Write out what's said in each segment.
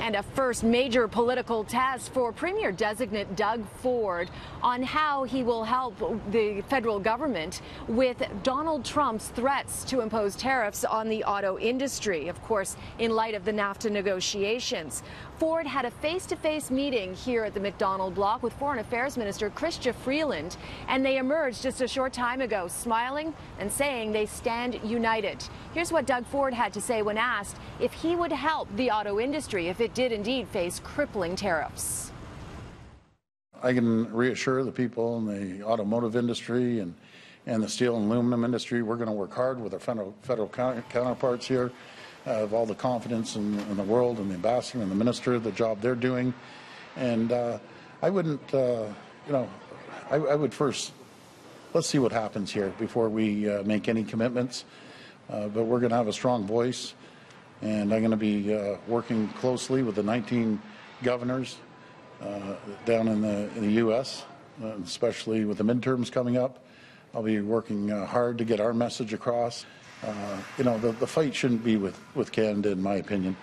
And a first major political test for Premier-designate Doug Ford on how he will help the federal government with Donald Trump's threats to impose tariffs on the auto industry, of course, in light of the NAFTA negotiations. Ford had a face-to-face meeting here at the McDonald Block with Foreign Affairs Minister Chrystia Freeland, and they emerged just a short time ago, smiling and saying they stand united. Here's what Doug Ford had to say when asked if he would help the auto industry if it did indeed face crippling tariffs. I can reassure the people in the automotive industry and the steel and aluminum industry, we're going to work hard with our federal counterparts here. I have all the confidence in the world and the ambassador and the minister, the job they're doing. And I wouldn't, I would first, let's see what happens here before we make any commitments. But we're going to have a strong voice, and I'm going to be working closely with the 19 governors down in the U.S., especially with the midterms coming up. I'll be working hard to get our message across. The fight shouldn't be with Canada, in my opinion.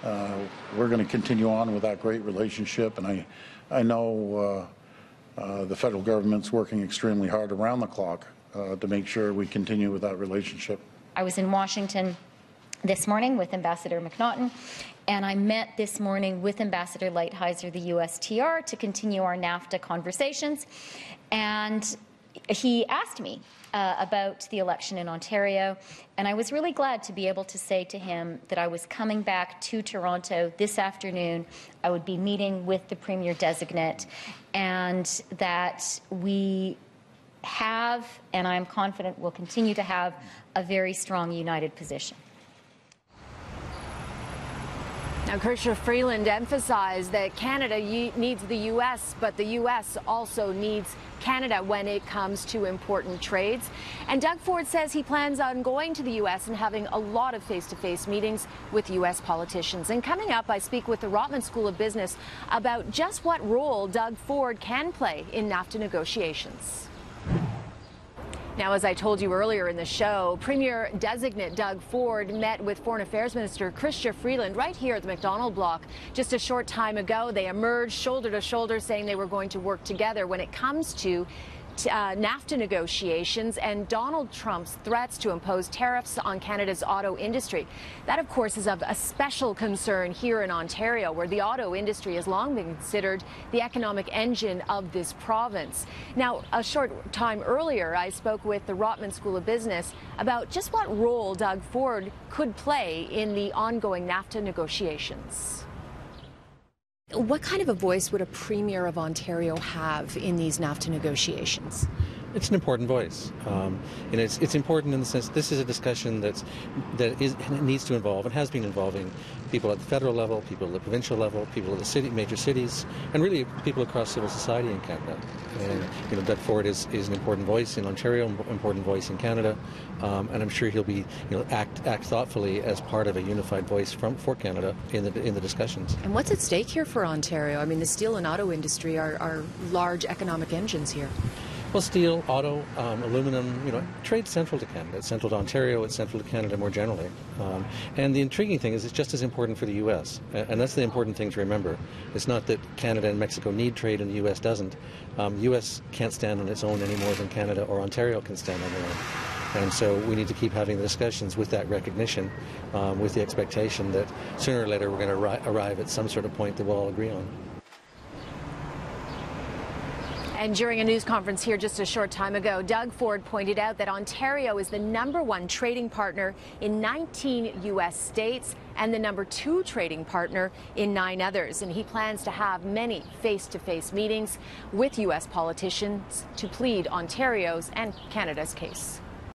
We're going to continue on with that great relationship, and I know the federal government's working extremely hard around the clock to make sure we continue with that relationship. I was in Washington this morning with Ambassador McNaughton, and I met this morning with Ambassador Lighthizer, the USTR, to continue our NAFTA conversations. And he asked me about the election in Ontario, and I was really glad to be able to say to him that I was coming back to Toronto this afternoon. I would be meeting with the Premier-designate, and that we have, and I'm confident will continue to have, a very strong united position. Now, Chrystia Freeland emphasized that Canada needs the U.S., but the U.S. also needs Canada when it comes to important trades. And Doug Ford says he plans on going to the U.S. and having a lot of face-to-face meetings with U.S. politicians. And coming up, I speak with the Rotman School of Business about just what role Doug Ford can play in NAFTA negotiations. Now, as I told you earlier in the show, Premier-designate Doug Ford met with Foreign Affairs Minister Chrystia Freeland right here at the McDonald Block just a short time ago. They emerged shoulder to shoulder, saying they were going to work together when it comes to NAFTA negotiations and Donald Trump's threats to impose tariffs on Canada's auto industry. That, of course, is of a special concern here in Ontario, where the auto industry has long been considered the economic engine of this province. Now, a short time earlier, I spoke with the Rotman School of Business about just what role Doug Ford could play in the ongoing NAFTA negotiations. What kind of a voice would a Premier of Ontario have in these NAFTA negotiations? It's an important voice. It's important in the sense this is a discussion that needs to involve and has been involving people at the federal level, people at the provincial level, people at the major cities, and really people across civil society in Canada. And Doug Ford is an important voice in Ontario, important voice in Canada, and I'm sure he'll be act thoughtfully as part of a unified voice for Canada in the discussions. And what's at stake here for Ontario? I mean, the steel and auto industry are large economic engines here. Well, steel, auto, aluminum, trade's central to Canada. It's central to Ontario. It's central to Canada more generally. And the intriguing thing is it's just as important for the U.S. And that's the important thing to remember. It's not that Canada and Mexico need trade and the U.S. doesn't. U.S. can't stand on its own any more than Canada or Ontario can stand on their own. And so we need to keep having the discussions with that recognition, with the expectation that sooner or later we're going to arrive at some sort of point that we'll all agree on. And during a news conference here just a short time ago, Doug Ford pointed out that Ontario is the #1 trading partner in 19 U.S. states and the #2 trading partner in 9 others. And he plans to have many face-to-face meetings with U.S. politicians to plead Ontario's and Canada's case.